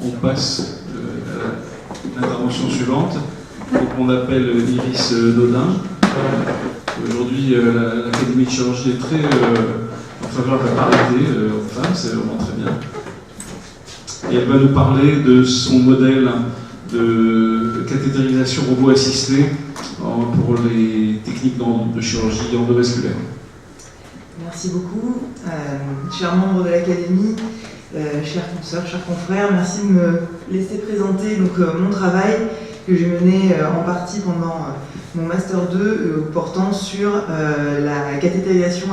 on passe à l'intervention suivante, qu'on appelle Iris Dodin. Aujourd'hui, l'Académie de chirurgie est très en faveur de la parité hommes-femmes, c'est vraiment très bien. Et elle va nous parler de son modèle de cathétérisation robot assistée pour les techniques de chirurgie endovasculaire. Merci beaucoup. Chers membres de l'Académie, chers consoeurs, chers confrères, merci de me laisser présenter mon travail que j'ai mené en partie pendant mon Master 2 portant sur la cathétérisation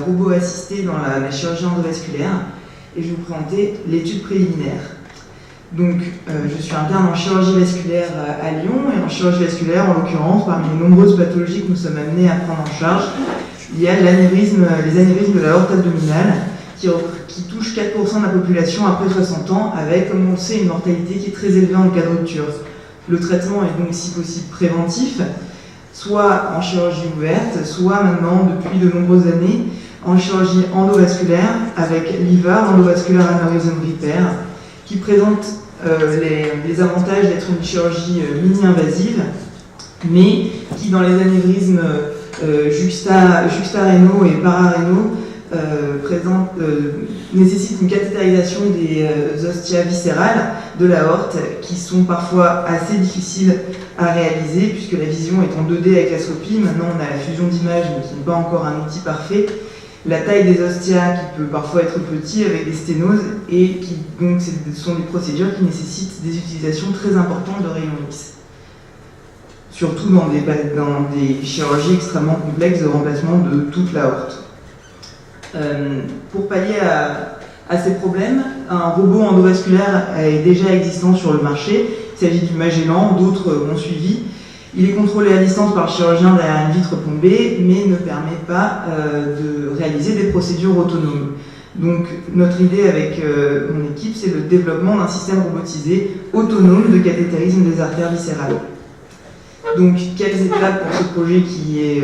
robot assistée dans la chirurgie endovasculaire. Et je vais vous présenter l'étude préliminaire. Donc, je suis interne en chirurgie vasculaire à Lyon, et en chirurgie vasculaire, en l'occurrence, parmi les nombreuses pathologies que nous sommes amenés à prendre en charge, il y a les anévrismes de la aorte abdominale qui touchent 4% de la population après 60 ans, avec, comme on le sait, une mortalité qui est très élevée en cas de rupture. Le traitement est donc, si possible, préventif, soit en chirurgie ouverte, soit maintenant, depuis de nombreuses années, en chirurgie endovasculaire, avec l'IVAR, endovasculaire aneurysm repair, qui présente les avantages d'être une chirurgie mini-invasive, mais qui, dans les anévrismes juxtarénaux et pararénaux, nécessite une cathétérisation des ostias viscérales de l'aorte, qui sont parfois assez difficiles à réaliser, puisque la vision est en 2D avec la scopie. Maintenant, on a la fusion d'images, mais qui n'est pas encore un outil parfait. La taille des ostias qui peut parfois être petit avec des sténoses, et qui donc ce sont des procédures qui nécessitent des utilisations très importantes de rayons X. Surtout dans des chirurgies extrêmement complexes de remplacement de toute l'aorte. Pour pallier à ces problèmes, un robot endovasculaire est déjà existant sur le marché. Il s'agit du Magellan, d'autres ont suivi. Il est contrôlé à distance par le chirurgien derrière une vitre plombée, mais ne permet pas de réaliser des procédures autonomes. Donc notre idée avec mon équipe, c'est le développement d'un système robotisé autonome de cathétérisme des artères viscérales. Donc quelles étapes pour ce projet qui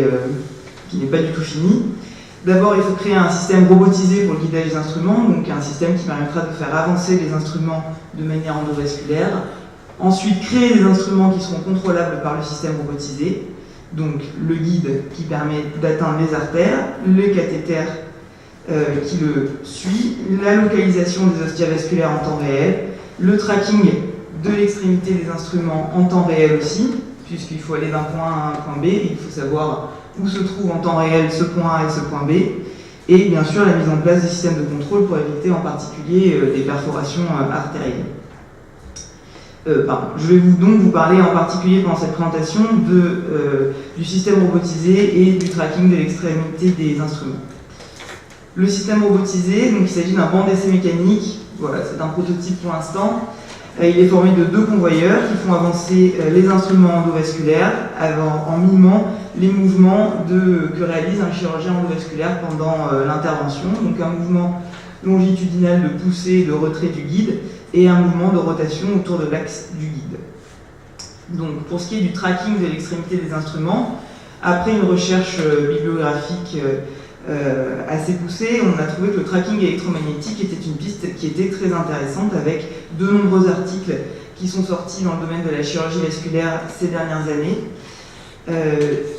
n'est pas du tout fini? D'abord, il faut créer un système robotisé pour le guidage des instruments, donc un système qui permettra de faire avancer les instruments de manière endovasculaire. Ensuite, créer des instruments qui seront contrôlables par le système robotisé, donc le guide qui permet d'atteindre les artères, le cathéter qui le suit, la localisation des ostias vasculaires en temps réel, le tracking de l'extrémité des instruments en temps réel aussi, puisqu'il faut aller d'un point A à un point B, et il faut savoir où se trouve en temps réel ce point A et ce point B, et bien sûr la mise en place des systèmes de contrôle pour éviter en particulier des perforations artérielles. Je vais donc vous parler en particulier pendant cette présentation du système robotisé et du tracking de l'extrémité des instruments. Le système robotisé, donc il s'agit d'un banc d'essai mécanique, voilà, c'est un prototype pour l'instant. Il est formé de 2 convoyeurs qui font avancer les instruments endovasculaires en mimant les mouvements que réalise un chirurgien endovasculaire pendant l'intervention, donc un mouvement longitudinal de poussée et de retrait du guide, et un mouvement de rotation autour de l'axe du guide. Donc, pour ce qui est du tracking de l'extrémité des instruments, après une recherche bibliographique assez poussée, on a trouvé que le tracking électromagnétique était une piste qui était très intéressante, avec de nombreux articles qui sont sortis dans le domaine de la chirurgie vasculaire ces dernières années.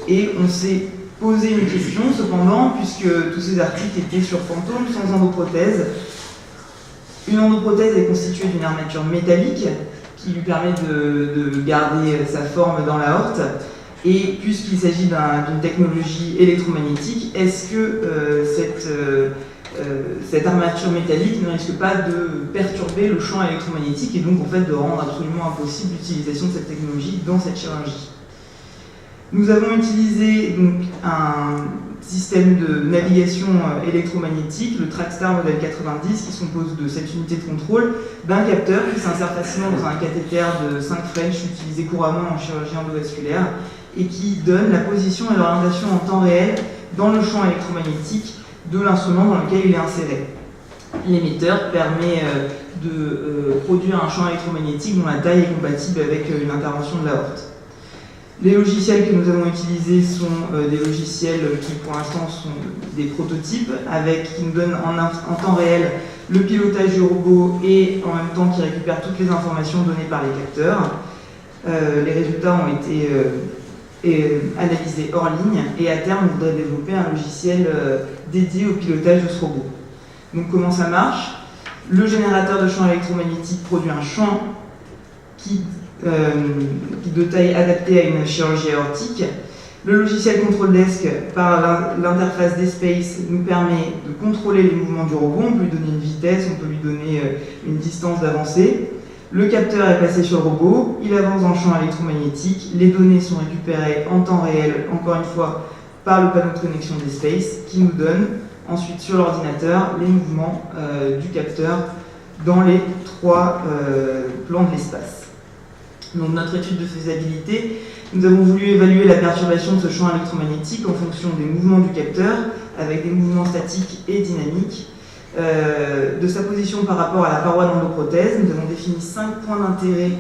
Et on s'est posé une question cependant, puisque tous ces articles étaient sur fantôme sans endoprothèse. Une endoprothèse est constituée d'une armature métallique qui lui permet de garder sa forme dans l'aorte. Et puisqu'il s'agit d'une technologie électromagnétique, est-ce que cette armature métallique ne risque pas de perturber le champ électromagnétique et donc en fait de rendre absolument impossible l'utilisation de cette technologie dans cette chirurgie? Nous avons utilisé donc un système de navigation électromagnétique, le Trackstar modèle 90, qui se compose de cette unité de contrôle, d'un capteur qui s'insère facilement dans un cathéter de 5 French utilisé couramment en chirurgie endovasculaire et qui donne la position et l'orientation en temps réel dans le champ électromagnétique de l'instrument dans lequel il est inséré. L'émetteur permet de produire un champ électromagnétique dont la taille est compatible avec une intervention de l'aorte. Les logiciels que nous avons utilisés sont des logiciels qui pour l'instant sont des prototypes qui nous donnent en temps réel le pilotage du robot et en même temps qui récupère toutes les informations données par les capteurs. Les résultats ont été analysés hors ligne et à terme on voudrait développer un logiciel dédié au pilotage de ce robot. Donc comment ça marche? Le générateur de champ électromagnétique produit un champ qui de taille adaptée à une chirurgie aortique. Le logiciel Control Desk, par l'interface d'Espace, nous permet de contrôler les mouvements du robot. On peut lui donner une vitesse, on peut lui donner une distance d'avancée. Le capteur est placé sur le robot, il avance dans le champ électromagnétique, les données sont récupérées en temps réel, encore une fois, par le panneau de connexion d'Espace, qui nous donne ensuite sur l'ordinateur les mouvements du capteur dans les 3 plans de l'espace. Donc notre étude de faisabilité, nous avons voulu évaluer la perturbation de ce champ électromagnétique en fonction des mouvements du capteur, avec des mouvements statiques et dynamiques. De sa position par rapport à la paroi d'endoprothèse, nous avons défini 5 points d'intérêt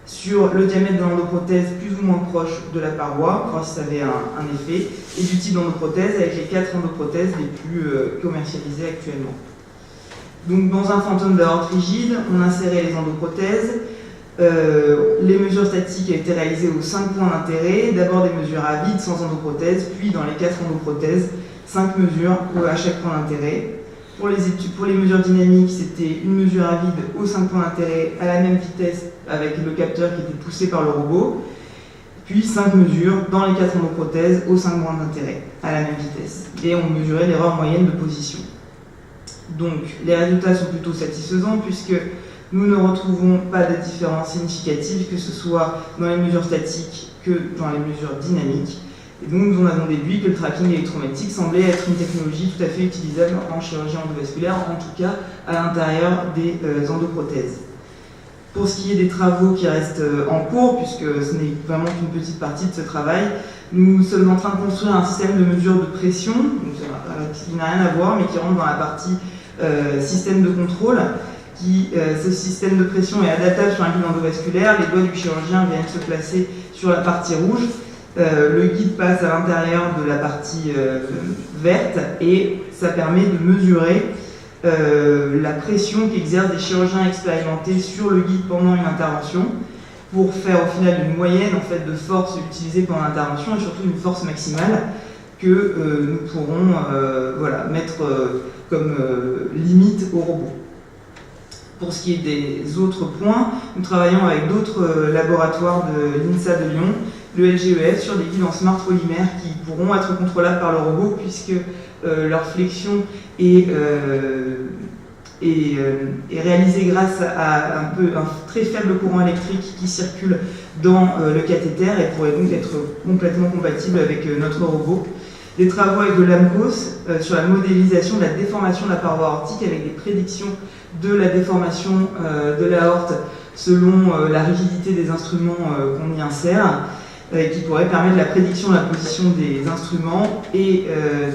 sur le diamètre de l'endoprothèse plus ou moins proche de la paroi, pour voir si ça avait un effet, et du type d'endoprothèse avec les 4 endoprothèses les plus commercialisées actuellement. Donc dans un fantôme d'aorte rigide, on insérait les endoprothèses. Les mesures statiques ont été réalisées aux 5 points d'intérêt, d'abord des mesures à vide sans endoprothèse, puis dans les 4 endoprothèses, 5 mesures à chaque point d'intérêt. Pour les mesures dynamiques, c'était une mesure à vide aux 5 points d'intérêt à la même vitesse avec le capteur qui était poussé par le robot, puis 5 mesures dans les 4 endoprothèses aux 5 points d'intérêt à la même vitesse. Et on mesurait l'erreur moyenne de position. Donc les résultats sont plutôt satisfaisants puisque nous ne retrouvons pas de différence significative, que ce soit dans les mesures statiques que dans les mesures dynamiques. Et donc nous en avons déduit que le tracking électromagnétique semblait être une technologie tout à fait utilisable en chirurgie endovasculaire, en tout cas à l'intérieur des endoprothèses. Pour ce qui est des travaux qui restent en cours, puisque ce n'est vraiment qu'une petite partie de ce travail, nous sommes en train de construire un système de mesure de pression, qui n'a rien à voir, mais qui rentre dans la partie système de contrôle. Ce système de pression est adaptable sur un guide endovasculaire. Les doigts du chirurgien viennent se placer sur la partie rouge. Le guide passe à l'intérieur de la partie verte et ça permet de mesurer la pression qu'exercent des chirurgiens expérimentés sur le guide pendant une intervention pour faire au final une moyenne en fait, de force utilisée pendant l'intervention et surtout une force maximale que nous pourrons mettre comme limite au robot. Pour ce qui est des autres points, nous travaillons avec d'autres laboratoires de l'INSA de Lyon, le LGEF, sur des guides en smart polymère qui pourront être contrôlables par le robot puisque leur flexion est réalisée grâce à un très faible courant électrique qui circule dans le cathéter et pourrait donc être complètement compatible avec notre robot. Des travaux avec de l'AMCOS sur la modélisation de la déformation de la paroi aortique avec des prédictions de la déformation de l'aorte selon la rigidité des instruments qu'on y insère, qui pourrait permettre la prédiction de la position des instruments et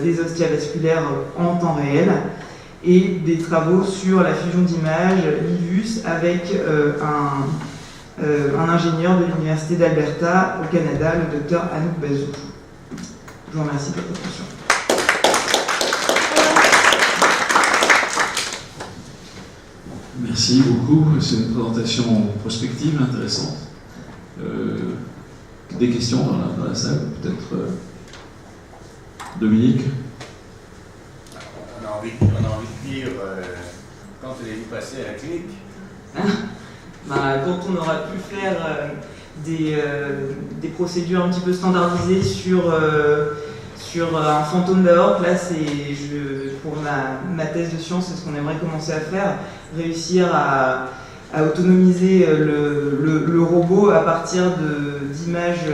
des ostiavasculaires en temps réel, et des travaux sur la fusion d'images LIVUS avec un ingénieur de l'Université d'Alberta au Canada, le Dr Anouk Bazou. Je vous remercie de votre attention. Merci beaucoup, c'est une présentation prospective intéressante. Des questions dans la salle, peut-être Dominique? On a envie de dire quand allez-vous passer à la clinique? Quand on aura pu faire des procédures un petit peu standardisées sur un fantôme d'aorte, là pour ma thèse de science, c'est ce qu'on aimerait commencer à faire, réussir à autonomiser le robot à partir d'images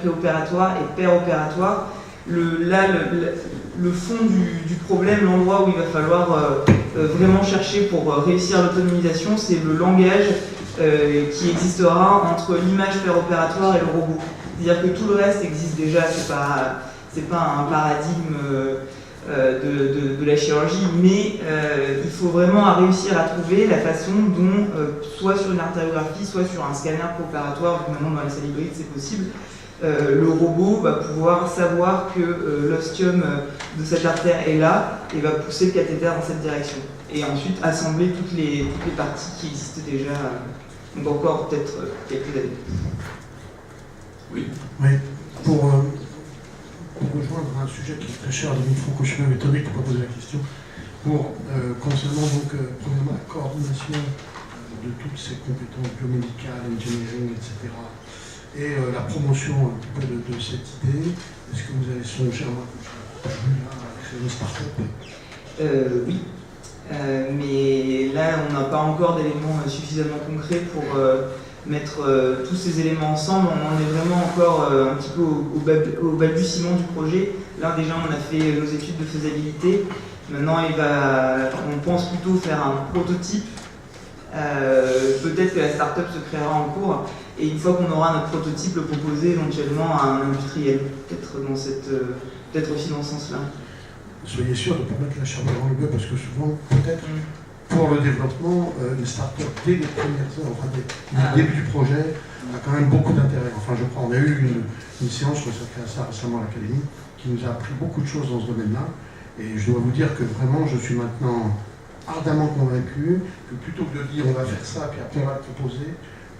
préopératoires et péropératoires. Le fond du problème, l'endroit où il va falloir vraiment chercher pour réussir l'autonomisation, c'est le langage qui existera entre l'image péropératoire et le robot. C'est-à-dire que tout le reste existe déjà, c'est pas un paradigme de la chirurgie, mais il faut vraiment réussir à trouver la façon dont, soit sur une artériographie, soit sur un scanner préopératoire, vu que maintenant dans les salles hybrides c'est possible, le robot va pouvoir savoir que l'ostium de cette artère est là et va pousser le cathéter dans cette direction. et ensuite assembler toutes les parties qui existent déjà, donc encore peut-être quelques années. Oui. Pour rejoindre un sujet qui est très cher à Dominique Franco-Chemin, mais Tommy pour poser la question, concernant donc premièrement la coordination de toutes ces compétences biomédicales, engineering, etc. Et la promotion un petit peu de cette idée, est-ce que vous avez songé à créer une start-up? Oui, mais là on n'a pas encore d'éléments suffisamment concrets pour mettre tous ces éléments ensemble. On en est vraiment encore un petit peu au balbutiement du projet. Là déjà on a fait nos études de faisabilité. Maintenant on pense plutôt faire un prototype. Peut-être que la start-up se créera en cours et une fois qu'on aura notre prototype, le proposer éventuellement à un industriel, peut-être aussi dans ce sens-là. Soyez sûr de ne pas mettre la charrue devant le bœuf parce que souvent, peut-être, pour le développement, une start-up dès les premières heures, dès le début du projet, a quand même beaucoup d'intérêt. Enfin, je crois, on a eu une séance consacrée à ça récemment à l'Académie qui nous a appris beaucoup de choses dans ce domaine-là. Et je dois vous dire que vraiment, je suis maintenant ardemment convaincu que plutôt que de dire on va faire ça, puis après on va le proposer,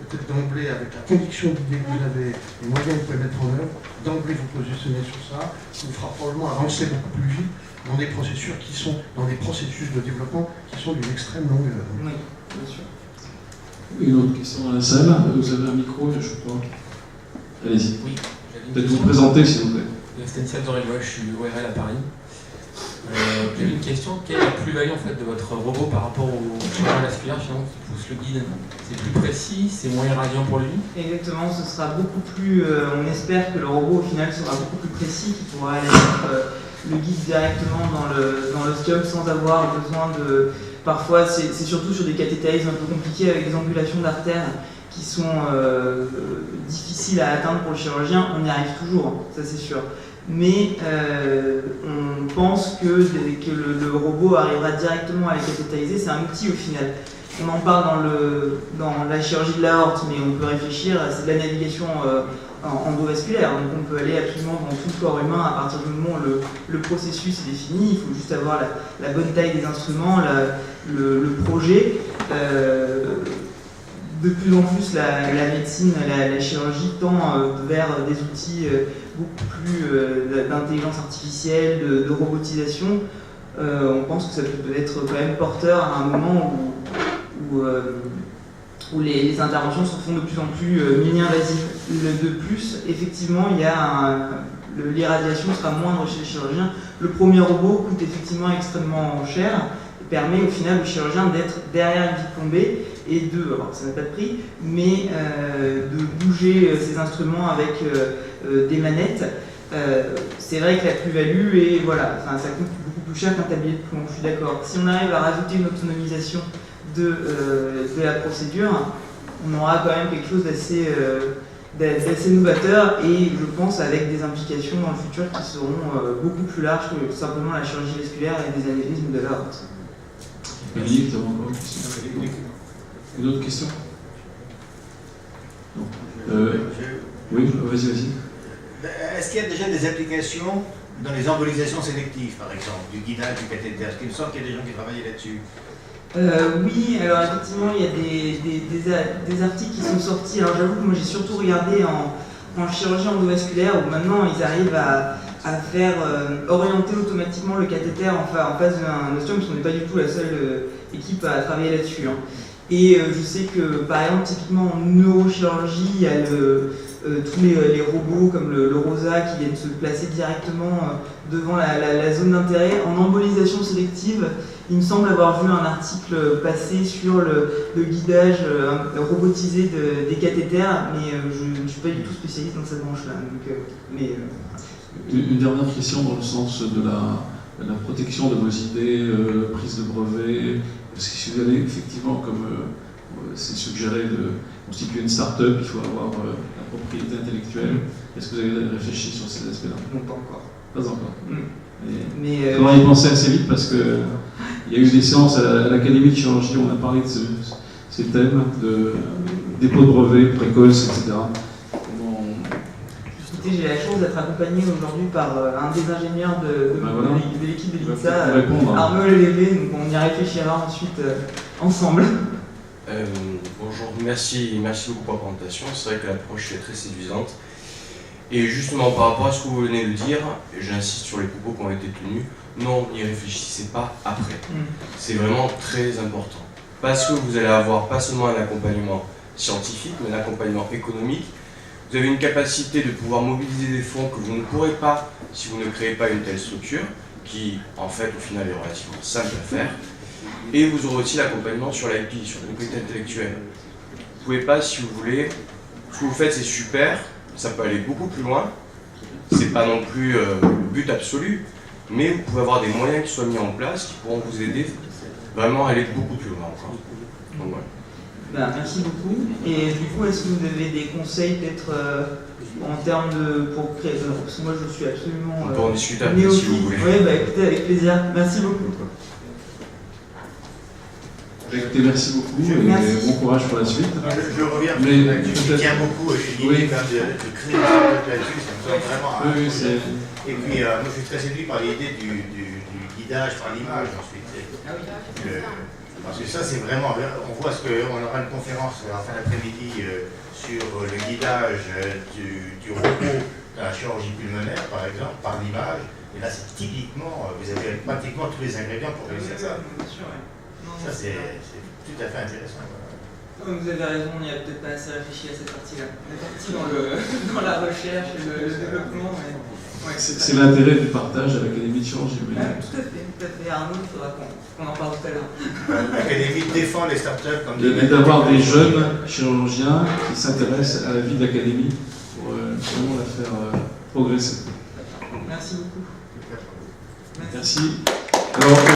peut-être d'emblée, avec la conviction d'idée que vous avez, les moyens que vous pouvez mettre en œuvre, d'emblée vous positionner sur ça, ça vous fera probablement avancer beaucoup plus vite dans des processus de développement qui sont d'une extrême longueur. Oui, bien sûr. Une autre question dans la salle. Vous avez un micro, je crois. Allez-y. Oui. Peut-être vous présenter, s'il vous plaît. Stanislas Doré-Lois, je suis ORL à Paris. J'avais une question, quelle est la plus-value en fait, de votre robot par rapport au chirurgien vasculaire finalement, qui pousse le guide? C'est plus précis, c'est moins irradiant pour lui? Exactement, ce sera beaucoup plus. On espère que le robot au final sera beaucoup plus précis, qu'il pourra aller mettre le guide directement dans l'ostium sans avoir besoin de. Parfois, c'est surtout sur des cathétérismes un peu compliqués avec des angulations d'artères qui sont difficiles à atteindre pour le chirurgien. On y arrive toujours, ça c'est sûr. Mais on pense que le robot arrivera directement à les cathétériser. C'est un outil au final. On en parle dans la chirurgie de l'aorte, mais on peut réfléchir, c'est de la navigation endovasculaire. Donc on peut aller absolument dans tout le corps humain à partir du moment où le processus est défini. Il faut juste avoir la bonne taille des instruments, le projet. De plus en plus, la médecine, la chirurgie tend vers des outils beaucoup plus d'intelligence artificielle, de robotisation. On pense que ça peut être quand même porteur à un moment où les interventions se font de plus en plus mini-invasives. De plus, effectivement, l'irradiation sera moindre chez les chirurgiens. Le premier robot coûte effectivement extrêmement cher et permet au final au chirurgien d'être derrière une vitre plombée et alors ça n'a pas de prix, mais de bouger ses instruments avec des manettes. C'est vrai que la plus-value est, ça coûte beaucoup plus cher qu'un tablier de plomb, je suis d'accord. Si on arrive à rajouter une autonomisation de la procédure, on aura quand même quelque chose d'assez novateur et je pense avec des implications dans le futur qui seront beaucoup plus larges que simplement la chirurgie vasculaire et des anévrismes de l'aorte. Olivier, tu as encore une question? Une autre question? Non. Oui, vas-y. Est-ce qu'il y a déjà des applications dans les embolisations sélectives, par exemple, du guidage du cathéter? Est-ce qu'il me semble qu'il y a des gens qui travaillent là-dessus? Oui, alors effectivement, il y a des articles qui sont sortis. Alors j'avoue que moi j'ai surtout regardé en chirurgie endovasculaire où maintenant ils arrivent à faire orienter automatiquement le cathéter en face d'un ostium, parce qu'on n'est pas du tout la seule équipe à travailler là-dessus. Hein. Et je sais que par exemple, typiquement en neurochirurgie, il y a tous les robots comme le ROSA qui viennent se placer directement devant la zone d'intérêt. En embolisation sélective, il me semble avoir vu un article passer sur le guidage robotisé des cathéters, mais je ne suis pas du tout spécialiste dans cette branche-là. Une dernière question dans le sens de la protection de vos idées, prise de brevet. Parce que si vous allez effectivement, comme c'est suggéré de constituer une start-up, il faut avoir la propriété intellectuelle. Est-ce que vous avez réfléchi sur ces aspects-là? Non, pas encore. Pas encore. Mais il faudra y penser assez vite parce qu'il y a eu des séances à l'Académie de chirurgie, on a parlé de ces thèmes de dépôt de brevets précoces, etc. Écoutez, j'ai la chance d'être accompagné aujourd'hui par un des ingénieurs de l'équipe de l'INSA, Arnaud Lévé, donc on y réfléchira ensuite ensemble. Bonjour, merci beaucoup pour la présentation. C'est vrai que l'approche est très séduisante. Et justement, par rapport à ce que vous venez de dire, j'insiste sur les propos qui ont été tenus, non, n'y réfléchissez pas après. C'est vraiment très important. Parce que vous allez avoir pas seulement un accompagnement scientifique, mais un accompagnement économique. Vous avez une capacité de pouvoir mobiliser des fonds que vous ne pourrez pas si vous ne créez pas une telle structure, qui en fait au final est relativement simple à faire. Et vous aurez aussi l'accompagnement sur l'IP, sur la propriété intellectuelle. Vous ne pouvez pas, si vous voulez, ce que vous faites c'est super, ça peut aller beaucoup plus loin, c'est pas non plus le but absolu, mais vous pouvez avoir des moyens qui soient mis en place qui pourront vous aider vraiment à aller beaucoup plus loin encore. Donc, voilà. Merci beaucoup. Et du coup, est-ce que vous avez des conseils peut-être en termes de pour créer, parce que moi je suis absolument on peut en discuter après si vous voulez. Oui, écoutez, avec plaisir. Merci beaucoup. Écoutez, merci beaucoup et bon courage pour la suite. Je reviens, je tiens beaucoup, je suis l'idée de créer un startup là-dessus, ça me semble vraiment important. Et puis, moi je suis très séduit par l'idée du guidage par l'image ensuite. Parce que ça, c'est vraiment, on voit ce qu'on aura une conférence en fin d'après-midi sur le guidage du robot dans la chirurgie pulmonaire, par exemple, par l'image. Et là, c'est typiquement, vous avez pratiquement tous les ingrédients pour réussir ça. Ça, c'est tout à fait intéressant. Vous avez raison, il n'y a peut-être pas assez réfléchi à cette partie-là. On est parti dans la recherche et le développement. Mais... Ouais, c'est l'intérêt du partage à l'Académie de chirurgie. Tout à fait. Arnaud, il faudra qu'on en parle tout à l'heure. L'Académie défend les startups comme et d'avoir des jeunes chirurgiens qui s'intéressent à la vie de l'Académie pour vraiment la faire progresser. Merci beaucoup. Merci. Alors,